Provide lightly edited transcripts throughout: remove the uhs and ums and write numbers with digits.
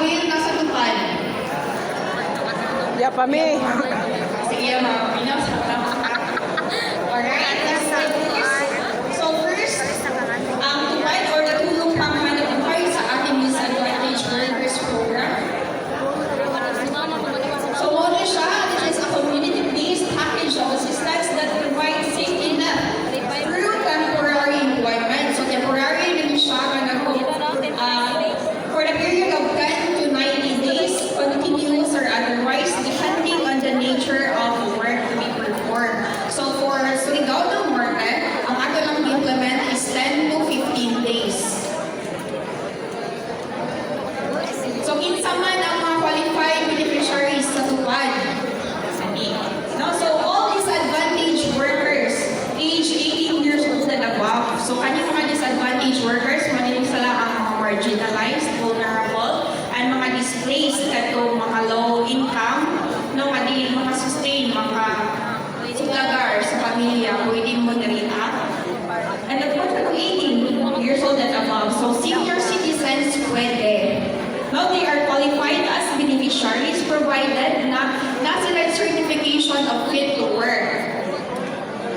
will nasa tupan. Ya, pami. Sige, mga Pilipinas. Alright, let's start this. So first, tupad or natulong panghanap buhay sa ating disadvantaged workers program. So muna siya, this is a community-based package of assistance that provides safety net through temporary employment. So temporary rin siya for the period of 10 to 90 days, continuous or otherwise, depending on the nature of the work to be performed. So for Surigao del Norte, ang ato lang implement is 10 to 15 days. So kinsa man ang mga qualified beneficiaries sa tupad. No, so all disadvantaged workers age 18 years old and above. So kanyang mga disadvantaged workers, manin sila ang mga marginalized, vulnerable, and mga displaced kato mga low income, no, mga sustain, mga sulagar sa pamilya, pwede mo narita. And of course, 18 years old and above. So senior citizens pwede. No, they are qualified as beneficiaries provided na sila certification of fit to work.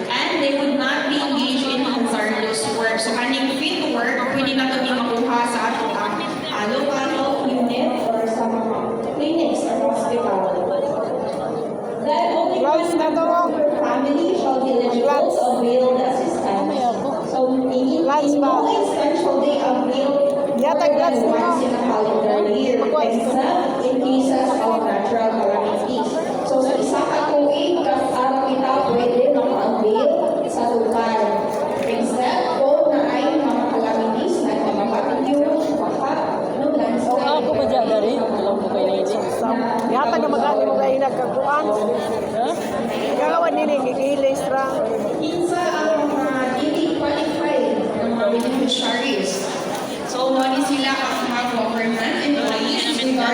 And they would not be engaged in hazardous work. So kaning fit to work, pwede na ito makuha sa atong local health unit or sa mga clinics or hospital. Then only one member of your family shall be eligible to avail the assistance. So in no instance shall they avail more than once in a calendar year, except in cases of natural calamities. So sa isa ka tuig, araw kita pwede maka-avail sa lugar. Except kung na ay mga calamities na mapapatiyong, Ako ba dyan na rin? Alam ko kayo na ito. Yata ka mag-ali mo kayo nagkakuan. Kagawan nila, gigilis ra. Kinsa ang mga hindi qualified ng mga beneficiaries. So, mali sila ang mga government employees regardless